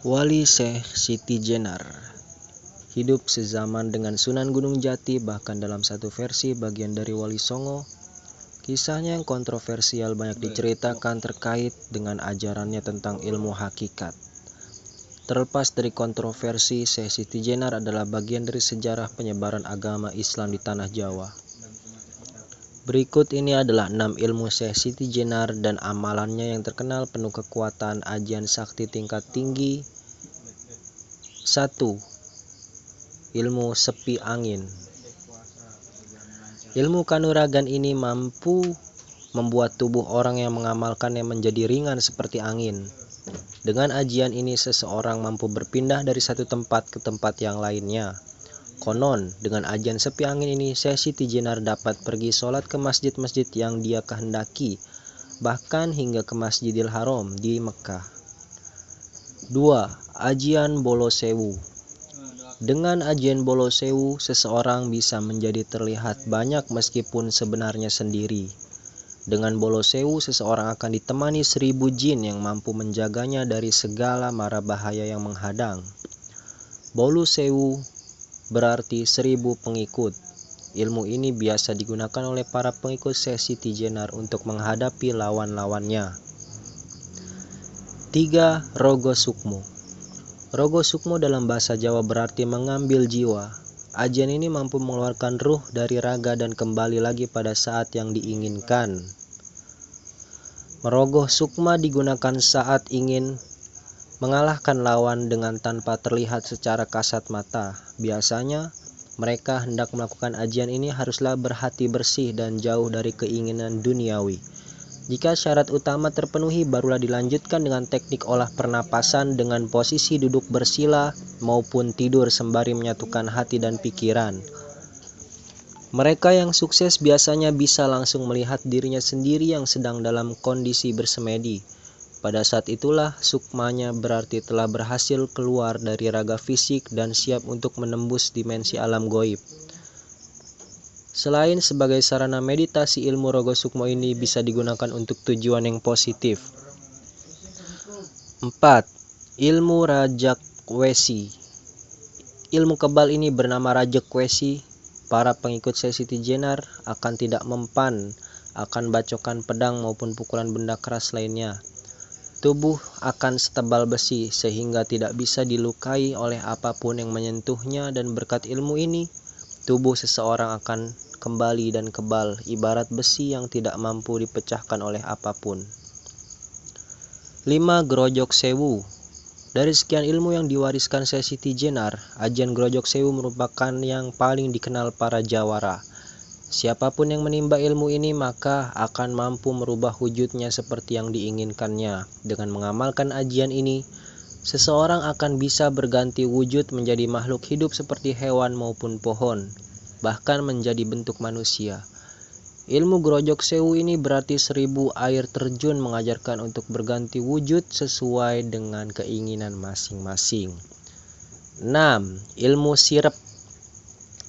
Wali Syekh Siti Jenar hidup sezaman dengan Sunan Gunung Jati, bahkan dalam satu versi bagian dari Wali Songo. Kisahnya yang kontroversial banyak diceritakan terkait dengan ajarannya tentang ilmu hakikat. Terlepas dari kontroversi, Syekh Siti Jenar adalah bagian dari sejarah penyebaran agama Islam di tanah Jawa. Berikut ini adalah 6 ilmu Syekh Siti Jenar dan amalannya yang terkenal penuh kekuatan ajian sakti tingkat tinggi. 1. Ilmu sepi angin. Ilmu kanuragan ini mampu membuat tubuh orang yang mengamalkannya menjadi ringan seperti angin. Dengan ajian ini seseorang mampu berpindah dari satu tempat ke tempat yang lainnya. Konon, dengan ajian sepi angin ini, Syekh Siti Jenar dapat pergi sholat ke masjid-masjid yang dia kehendaki, bahkan hingga ke Masjidil Haram di Mekah. 2. Ajian Bolo Sewu. Dengan ajian Bolo Sewu, seseorang bisa menjadi terlihat banyak meskipun sebenarnya sendiri. Dengan Bolo Sewu, seseorang akan ditemani 1000 jin yang mampu menjaganya dari segala mara bahaya yang menghadang. Bolo Sewu berarti 1000 pengikut. Ilmu ini biasa digunakan oleh para pengikut Syekh Siti Jenar untuk menghadapi lawan-lawannya. 3. Rogo Sukmo. Rogo Sukmo dalam bahasa Jawa berarti mengambil jiwa. Ajian ini mampu mengeluarkan ruh dari raga dan kembali lagi pada saat yang diinginkan. Merogoh sukma digunakan saat ingin mengalahkan lawan dengan tanpa terlihat secara kasat mata. Biasanya, mereka hendak melakukan ajian ini haruslah berhati bersih dan jauh dari keinginan duniawi. Jika syarat utama terpenuhi, barulah dilanjutkan dengan teknik olah pernapasan dengan posisi duduk bersila maupun tidur sembari menyatukan hati dan pikiran. Mereka yang sukses biasanya bisa langsung melihat dirinya sendiri yang sedang dalam kondisi bersemedi. Pada saat itulah sukmanya berarti telah berhasil keluar dari raga fisik dan siap untuk menembus dimensi alam goib. Selain sebagai sarana meditasi, ilmu Rogo Sukmo ini bisa digunakan untuk tujuan yang positif. 4. Ilmu Rajak Wesi. Ilmu kebal ini bernama Rajak Wesi. Para pengikut Syekh Siti Jenar akan tidak mempan akan bacokan pedang maupun pukulan benda keras lainnya. Tubuh akan setebal besi sehingga tidak bisa dilukai oleh apapun yang menyentuhnya, dan berkat ilmu ini, tubuh seseorang akan kembali dan kebal, ibarat besi yang tidak mampu dipecahkan oleh apapun. 5. Grojok Sewu. Dari sekian ilmu yang diwariskan Syekh Siti Jenar, ajian Grojok Sewu merupakan yang paling dikenal para jawara. Siapapun yang menimba ilmu ini maka akan mampu merubah wujudnya seperti yang diinginkannya. Dengan mengamalkan ajian ini, seseorang akan bisa berganti wujud menjadi makhluk hidup seperti hewan maupun pohon, bahkan menjadi bentuk manusia. Ilmu Grojok Sewu ini berarti 1000 air terjun mengajarkan untuk berganti wujud sesuai dengan keinginan masing-masing. 6. Ilmu Sirep.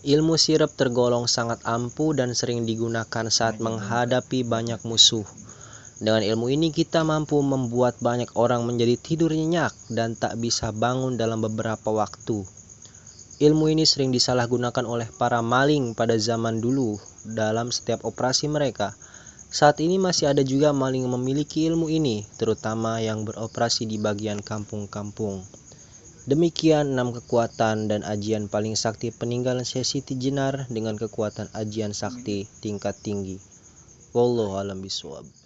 Ilmu sirep tergolong sangat ampuh dan sering digunakan saat menghadapi banyak musuh. Dengan ilmu ini kita mampu membuat banyak orang menjadi tidur nyenyak dan tak bisa bangun dalam beberapa waktu. Ilmu ini sering disalahgunakan oleh para maling pada zaman dulu dalam setiap operasi mereka. Saat ini masih ada juga maling yang memiliki ilmu ini, terutama yang beroperasi di bagian kampung-kampung. Demikian 6 kekuatan dan ajian paling sakti peninggalan Syekh Siti Jenar dengan kekuatan ajian sakti tingkat tinggi. Wallahu a'lam bishawab.